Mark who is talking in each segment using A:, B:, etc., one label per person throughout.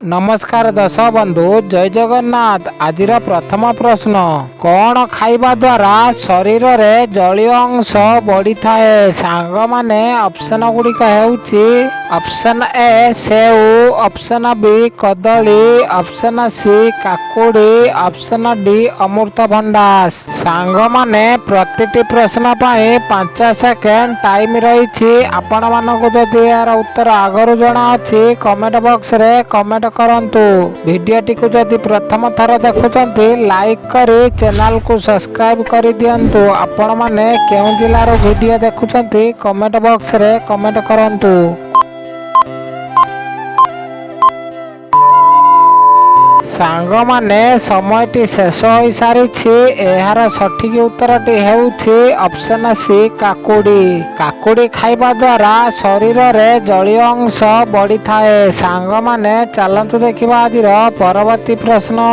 A: नमस्कार दर्शक बंधु जय जगन्नाथ। आज प्रथम प्रश्न कौन खाइबा द्वारा शरीर रे जलीय अंश बढ़ी थाए सांग माने ऑप्शन गुड़िक ऑप्शन ए सेऊ, ऑप्शन बी कदली, ऑप्शन सी काकुड़ी, ऑप्शन डी अमृतभंडा। सांग माने प्रतिटी प्रश्न पाई 5 सेकेंड टाइम रही। आपण मानक जदि यार उत्तर आगरू जना अच्छी कमेंट बॉक्स रे कमेंट करंतु। वीडियोटी को जदि प्रथम थर देखुचंती लाइक करी चैनल को सब्सक्राइब कर दियंतु। आपण माने केउ जिल्लार वीडियो देखुचंती कमेंट बॉक्स रे कमेंट करंतु। सांग माने समयटी शेष हो सारी। एहार सठिक उत्तरटी हेउछि ऑप्शन सी काकुड़ी। काकुड़ी खाइबा द्वारा शरीर रे जलीय अंश बढ़ी थाए। सांग माने चलंतु देखिबा आजिर परवर्ती प्रश्न।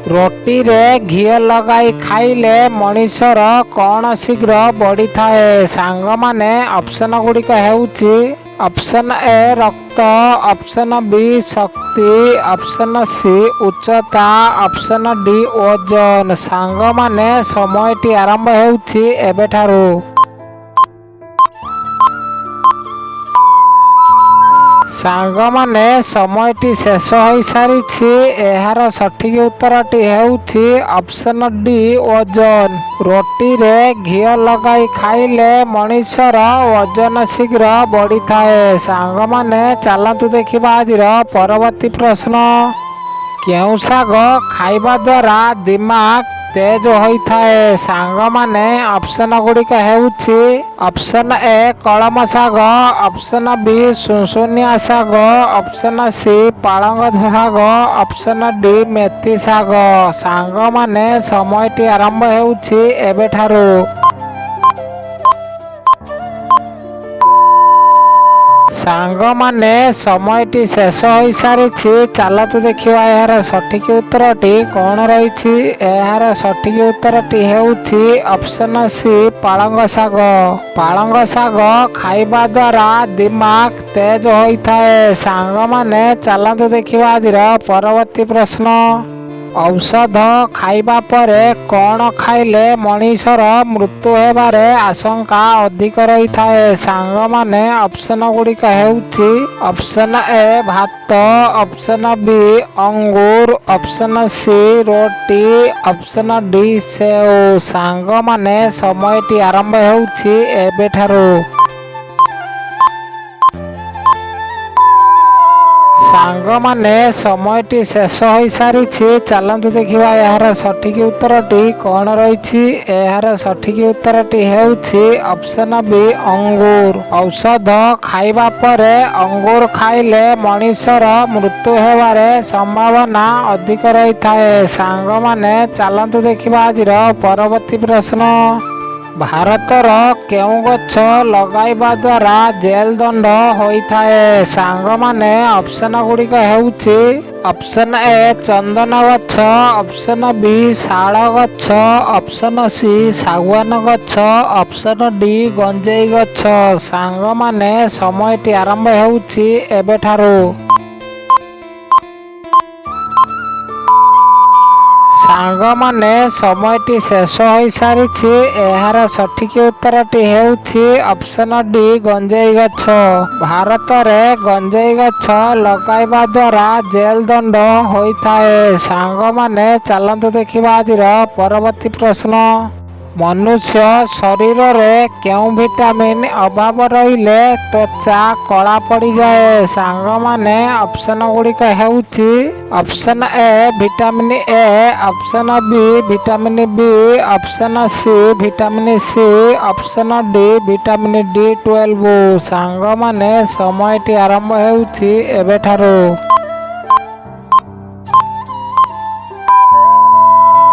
A: रोटी रे घी लगाई खाइले मनीषर कौन शीघ्र बढ़ी थाए। सांग माने ऑप्शन गुड़िक हेउछि ऑप्शन ए रक्त, ऑप्शन बी शक्ति, ऑप्शन सी उच्चता, ऑप्शन डी ओजन। सांग माने समयटी आरंभ हेउछि एबेठारू। सांग माने समयटी शेष हो सारी। एहार सठिक उत्तरटी हेउछि ऑप्शन डी ओजन। रोटी रे घी लगाई खाइले मनीषर ओजन शीघ्र बढ़ी थाए। सांग माने चलतु देखिबा आजिर परवर्ती प्रश्न। केउ साग खाइबा द्वारा दिमाग तेज होइथाए। सांग माने ऑप्शन गुड़िक हेउछि ऑप्शन ए कलम साग, ऑप्शन बी सुनसुनिया साग, ऑप्शन सी पालंग साग, ऑप्शन डी मेथी साग। सांग माने समयटी आरंभ हेउछि एबेठारू। सांग माने समयटी शेष हो सारी। चलतु देखिबा यार सठिक उत्तरटी कौन रही। यार सठिक उत्तरटी हेउछि ऑप्शन सी पालंग साग। पालंग साग खाइबा द्वारा दिमाग तेज होइथाए। सांग माने चलतु देखिबा आजिर परवर्ती प्रश्न। औषध खाइबा परे कौन खाइले मनीषर मृत्यु हेबारे आशंका अधिक रही थाए। सांग माने ऑप्शन गुड़िक हेउछि ऑप्शन ए भात, ऑप्शन बी अंगूर, ऑप्शन सी रोटी, ऑप्शन डी सेऊ। सांग माने समयटी आरंभ हेउछि एबेठारू। सांग माने समयटी शेष हो सारी। चलतु देखिबा यार सठिक उत्तरटी कौन रही। यार सठिक उत्तरटी हेउछि ऑप्शन बी अंगूर। औषध खाइबा परे अंगूर खाइले मनीषर मृत्यु हेबारे संभावना अधिक रही थाए। सांग माने चलतु देखिबा आजिर परवर्ती प्रश्न। भारतर केउ गछ लगाइबा द्वारा जेल दंड होइथाए। सांग माने ऑप्शन गुड़िक हेउछि ऑप्शन ए चंदन गछ, ऑप्शन बी शाल गछ, ऑप्शन सी सागवान गछ, ऑप्शन डी गंजेई गछ। सांग माने समयटी आरंभ हेउछि एबेठारू। सांग माने समयटी शेष हो सारी। एहार सठिक उत्तरटी हेउछि ऑप्शन डी गंजेई गछ। भारत रे गंजेई गछ लगाइबा द्वारा जेल दंड होइथाए। सांग माने चलंतु देखिबा आजिर परवर्ती प्रश्न। मनुष्य शरीर रे केउ विटामिन अभाव रहिले त्वचा कला पड़ी जाए। सांग माने ऑप्शन गुड़िक हेउछि option A vitamin A, option B vitamin B, option C vitamin C, option D vitamin D12। सांग माने समयटी आरंभ हेउछि एबेठारू।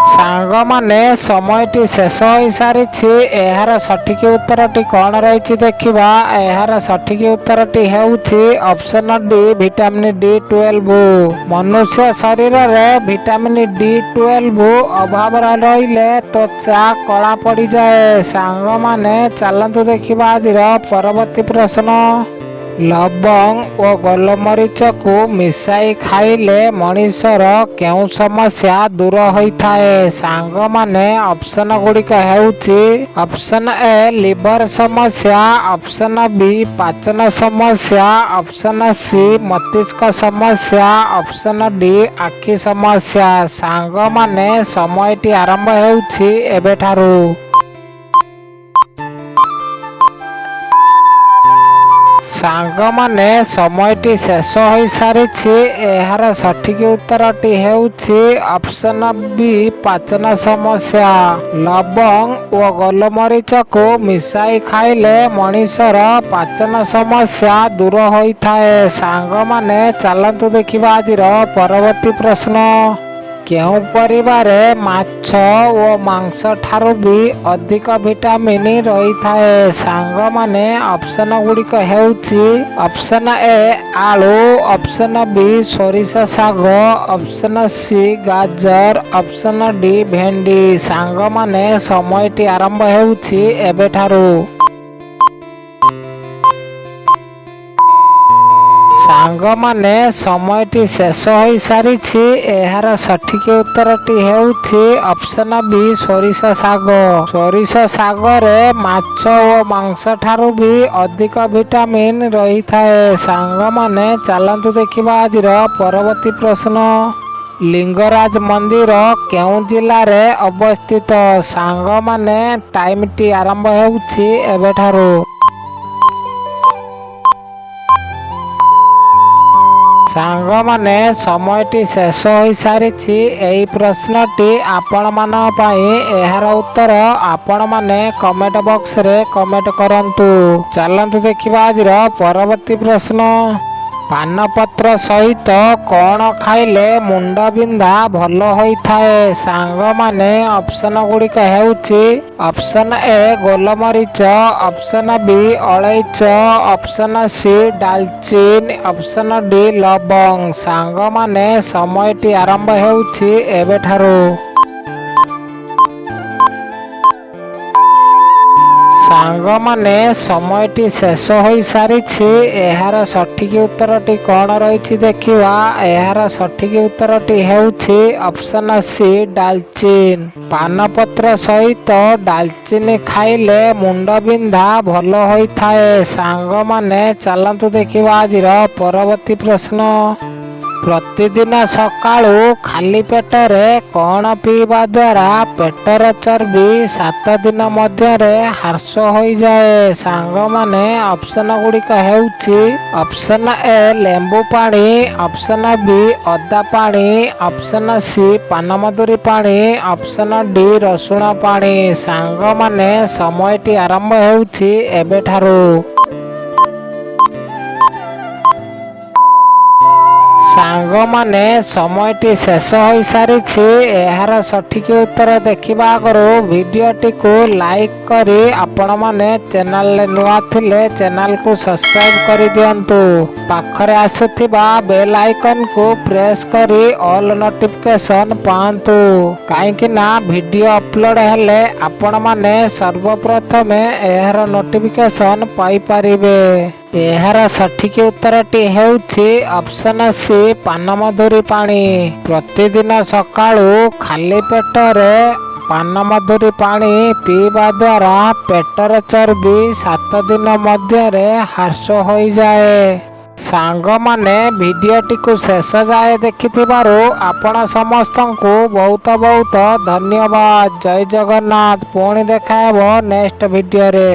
A: सांग माने समयटी शेष हो सारी। एहार सठिक उत्तरटी कौन रही देखिबा। एहार सठिक उत्तरटी हेउछि ऑप्शन डी विटामिन D12। मनुष्य शरीर रे विटामिन D12 अभाव रहिले त्वचा कला पड़ी जाए। सांग माने चलंतु देखिबा आजिर परवर्ती प्रश्न। ଲବଙ୍ଗ ଓ ଗୋଲମରିଚକୁ ମିଶାଇ ଖାଇଲେ ମଣିଷର କେଉଁ ସମସ୍ୟା ଦୂର ହୋଇଥାଏ? ସାଙ୍ଗମାନେ ଅପସନ ଗୁଡ଼ିକ ହେଉଛି ଅପସନ ଏ ଲିଭର ସମସ୍ୟା, ଅପସନ ବି ପାଚନ ସମସ୍ୟା, ଅପସନ ସି ମସ୍ତିଷ୍କ ସମସ୍ୟା, ଅପସନ ଡି ଆଖି ସମସ୍ୟା। ସାଙ୍ଗମାନେ ସମୟଟି ଆରମ୍ଭ ହେଉଛି ଏବେଠାରୁ। ସାଙ୍ଗମାନେ ସମୟଟି ଶେଷ ହୋଇସାରିଛି। ଏହାର ସଠିକ ଉତ୍ତରଟି ହେଉଛି ଅପସନ ବି ପାଚନ ସମସ୍ୟା। ଲବଙ୍ଗ ଓ ଗୋଲମରିଚକୁ ମିଶାଇ ଖାଇଲେ ମଣିଷର ପାଚନ ସମସ୍ୟା ଦୂର ହୋଇଥାଏ। ସାଙ୍ଗମାନେ ଚାଲନ୍ତୁ ଦେଖିବା ଆଜିର ପରବର୍ତ୍ତୀ ପ୍ରଶ୍ନ। କେଉଁ ପରିବାରେ ମାଛ ଓ ମାଂସ ଠାରୁ ବି ଅଧିକ ଭିଟାମିନ୍ ରହିଥାଏ? ସାଙ୍ଗମାନେ ଅପସନ ଗୁଡ଼ିକ ହେଉଛି ଅପସନ ଏ ଆଳୁ, ଅପସନ ବି ସୋରିଷ ଶାଗ, ଅପସନ ସି ଗାଜର, ଅପସନ ଡି ଭେଣ୍ଡି। ସାଙ୍ଗମାନେ ସମୟଟି ଆରମ୍ଭ ହେଉଛି ଏବେଠାରୁ। ସାଙ୍ଗମାନେ ସମୟଟି ଶେଷ ହୋଇସାରିଛି। ଏହାର ସଠିକ ଉତ୍ତରଟି ହେଉଛି ଅପସନ ବି ସୋରିଷ ଶାଗ। ସୋରିଷ ଶାଗରେ ମାଛ ଓ ମାଂସ ଠାରୁ ବି ଅଧିକ ଭିଟାମିନ୍ ରହିଥାଏ। ସାଙ୍ଗମାନେ ଚାଲନ୍ତୁ ଦେଖିବା ଆଜିର ପରବର୍ତ୍ତୀ ପ୍ରଶ୍ନ। ଲିଙ୍ଗରାଜ ମନ୍ଦିର କେଉଁ ଜିଲ୍ଲାରେ ଅବସ୍ଥିତ? ସାଙ୍ଗମାନେ ଟାଇମଟି ଆରମ୍ଭ ହେଉଛି ଏବେଠାରୁ। ସାଙ୍ଗମାନେ ସମୟଟି ଶେଷ ହୋଇସାରିଛି। ଏହି ପ୍ରଶ୍ନଟି ଆପଣମାନଙ୍କ ପାଇଁ। ଏହାର ଉତ୍ତର ଆପଣମାନେ କମେଣ୍ଟ ବକ୍ସରେ କମେଣ୍ଟ କରନ୍ତୁ। ଚାଲନ୍ତୁ ଦେଖିବା ଆଜିର ପରବର୍ତ୍ତୀ ପ୍ରଶ୍ନ। ପାନପତ୍ର ସହିତ କ'ଣ ଖାଇଲେ ମୁଣ୍ଡ ବିନ୍ଧା ଭଲ ହୋଇଥାଏ? ସାଙ୍ଗମାନେ ଅପସନ ଗୁଡ଼ିକ ହେଉଛି ଅପସନ ଏ ଗୋଲମରିଚ, ଅପସନ ବି ଅଳେଇଚ, ଅପସନ ସି ଡାଲଚିନି, ଅପସନ ଡି ଲବଙ୍ଗ। ସାଙ୍ଗମାନେ ସମୟଟି ଆରମ୍ଭ ହେଉଛି ଏବେଠାରୁ। ସାଙ୍ଗମାନେ ସମୟଟି ଶେଷ ହୋଇସାରିଛି। ଏହାର ସଠିକ ଉତ୍ତରଟି କ'ଣ ରହିଛି ଦେଖିବା। ଏହାର ସଠିକ ଉତ୍ତରଟି ହେଉଛି ଅପସନ ସି ଡାଲଚିନି। ପାନପତ୍ର ସହିତ ଡାଲଚିନି ଖାଇଲେ ମୁଣ୍ଡ ବିନ୍ଧା ଭଲ ହୋଇଥାଏ। ସାଙ୍ଗମାନେ ଚାଲନ୍ତୁ ଦେଖିବା ଆଜିର ପରବର୍ତ୍ତୀ ପ୍ରଶ୍ନ। ପ୍ରତିଦିନ ସକାଳୁ ଖାଲି ପେଟରେ କ'ଣ ପିଇବା ଦ୍ୱାରା ପେଟର ଚର୍ବି 7 ଦିନ ମଧ୍ୟରେ ହ୍ରାସ ହୋଇଯାଏ? ସାଙ୍ଗମାନେ ଅପସନ ଗୁଡ଼ିକ ହେଉଛି ଅପସନ ଏ ଲେମ୍ବୁ ପାଣି, ଅପସନ ବି ଅଦା ପାଣି, ଅପସନ ସି ପାନମଧୁରୀ ପାଣି, ଅପସନ ଡି ରସୁଣ ପାଣି। ସାଙ୍ଗମାନେ ସମୟଟି ଆରମ୍ଭ ହେଉଛି ଏବେଠାରୁ। ସାଙ୍ଗମାନେ ସମୟଟି ଶେଷ ହୋଇସାରିଛି। ଏହାର ସଠିକ ଉତ୍ତର ଦେଖିବା ଆଗରୁ ଭିଡ଼ିଓଟିକୁ ଲାଇକ୍ କରି ଆପଣମାନେ ଚ୍ୟାନେଲରେ ନୂଆ ଥିଲେ ଚ୍ୟାନେଲକୁ ସବସ୍କ୍ରାଇବ କରିଦିଅନ୍ତୁ। ପାଖରେ ଆସୁଥିବା ବେଲ୍ ଆଇକନକୁ ପ୍ରେସ୍ କରି ଅଲ୍ ନୋଟିଫିକେସନ ପାଆନ୍ତୁ। କାହିଁକି ନା ଭିଡ଼ିଓ ଅପଲୋଡ଼ ହେଲେ ଆପଣମାନେ ସର୍ବପ୍ରଥମେ ଏହାର ନୋଟିଫିକେସନ ପାଇପାରିବେ। ଏହାର ସଠିକ ଉତ୍ତରଟି ହେଉଛି ଅପସନ ସି ପାନମଧୁରୀ ପାଣି। ପ୍ରତିଦିନ ସକାଳୁ ଖାଲି ପେଟରେ ପାନମଧୁରୀ ପାଣି ପିଇବା ଦ୍ୱାରା ପେଟର ଚର୍ବି 7 ଦିନ ମଧ୍ୟରେ ହ୍ରାସ ହୋଇଯାଏ। ସାଙ୍ଗମାନେ ଭିଡ଼ିଓଟିକୁ ଶେଷ ଯାଏ ଦେଖିଥିବାରୁ ଆପଣ ସମସ୍ତଙ୍କୁ ବହୁତ ବହୁତ ଧନ୍ୟବାଦ। ଜୟ ଜଗନ୍ନାଥ। ପୁଣି ଦେଖା ହେବ ନେକ୍ସଟ ଭିଡ଼ିଓରେ।